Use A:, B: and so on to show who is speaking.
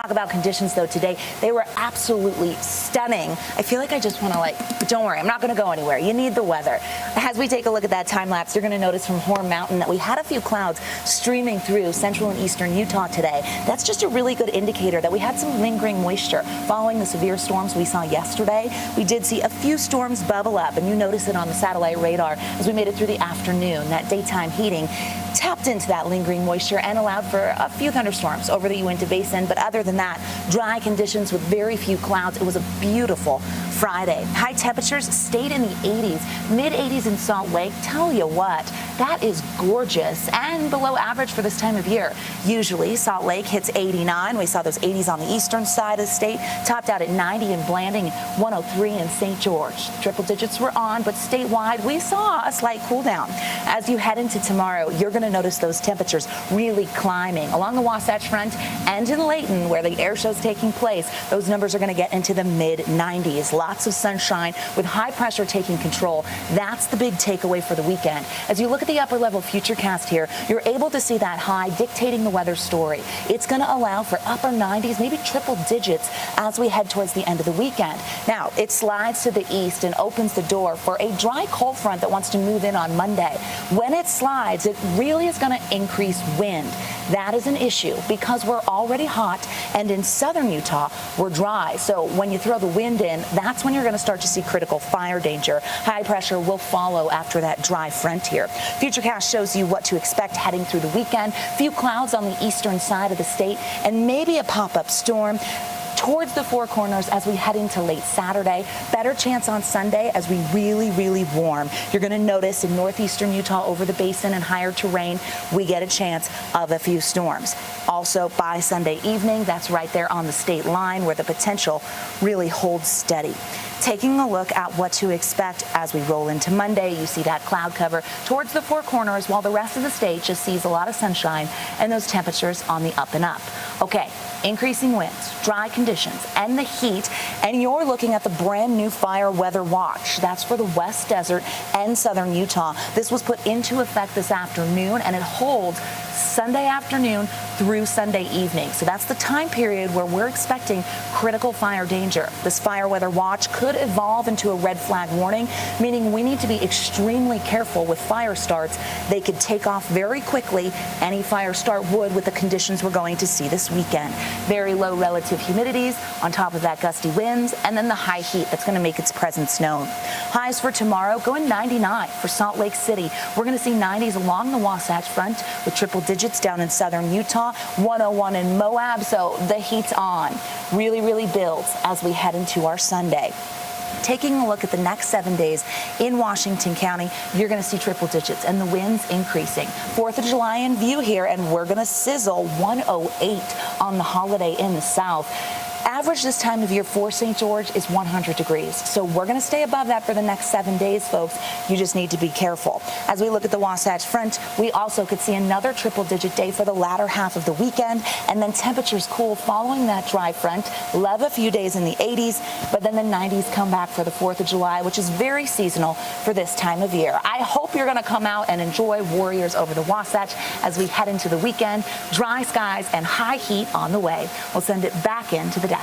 A: Talk about conditions though today. They were absolutely stunning. I feel like I just want to but don't worry, I'm not going to go anywhere. You need the weather. As we take a look at that time lapse, you're going to notice from Horn Mountain that we had a few clouds streaming through central and eastern Utah today. That's just a really good indicator that we had some lingering moisture following the severe storms we saw yesterday. We did see a few storms bubble up, and you notice it on the satellite radar as we made it through the afternoon. That daytime heating tapped into that lingering moisture and allowed for a few thunderstorms over the Uinta Basin, but other than that, dry conditions with very few clouds. It was a beautiful Friday. High temperatures stayed in the 80s, mid-80s in Salt Lake. Tell you what, that is gorgeous and below average for this time of year. Usually, Salt Lake hits 89. We saw those 80s on the eastern side of the state, topped out at 90 in Blanding, 103 in St. George. Triple digits were on, but statewide, we saw a slight cool down. As you head into tomorrow, you're going to notice those temperatures really climbing along the Wasatch Front and in Layton, where the air show's taking place. Those numbers are going to get into the mid-90s. Lots of sunshine with high pressure taking control. That's the big takeaway for the weekend. As you look at the upper level futurecast here, you're able to see that high dictating the weather story. It's going to allow for upper 90s, maybe triple digits as we head towards the end of the weekend. Now, it slides to the east and opens the door for a dry cold front that wants to move in on Monday. When it slides, it really is going to increase wind. That is an issue because we're already hot, and in southern Utah, we're dry. So when you throw the wind in, that's when you're going to start to see critical fire danger. High pressure will follow after that dry front here. Futurecast shows you what to expect heading through the weekend. Few clouds on the eastern side of the state and maybe a pop-up storm towards the Four Corners as we head into late Saturday. Better chance on Sunday as we really warm. You're going to notice in northeastern Utah over the basin and higher terrain, we get a chance of a few storms. Also by Sunday evening, that's right there on the state line where the potential really holds steady. Taking a look at what to expect as we roll into Monday, you see that cloud cover towards the Four Corners while the rest of the state just sees a lot of sunshine and those temperatures on the up and up. Okay, increasing winds, dry conditions, and the heat, and you're looking at the brand new fire weather watch. That's for the West Desert and southern Utah. This was put into effect this afternoon, and it holds Sunday afternoon through Sunday evening. So that's the time period where we're expecting critical fire danger. This fire weather watch could evolve into a red flag warning, meaning we need to be extremely careful with fire starts. They could take off very quickly. Any fire start would with the conditions we're going to see this weekend. Very low relative humidities on top of that gusty winds, and then the high heat that's going to make its presence known. Highs for tomorrow going 99 for Salt Lake City. We're going to see 90s along the Wasatch Front with triple digits down in southern Utah, 101 in Moab, so the heat's on. Really builds as we head into our Sunday. Taking a look at the next 7 days in Washington County, you're going to see triple digits and the winds increasing. 4th of July in view here, and we're going to sizzle 108 on the holiday in the south. Average this time of year for St. George is 100 degrees. So we're going to stay above that for the next 7 days, folks. You just need to be careful. As we look at the Wasatch Front, we also could see another triple-digit day for the latter half of the weekend, and then temperatures cool following that dry front. Love a few days in the 80s, but then the 90s come back for the 4th of July, which is very seasonal for this time of year. I hope you're going to come out and enjoy Warriors Over the Wasatch as we head into the weekend. Dry skies and high heat on the way. We'll send it back into the desk.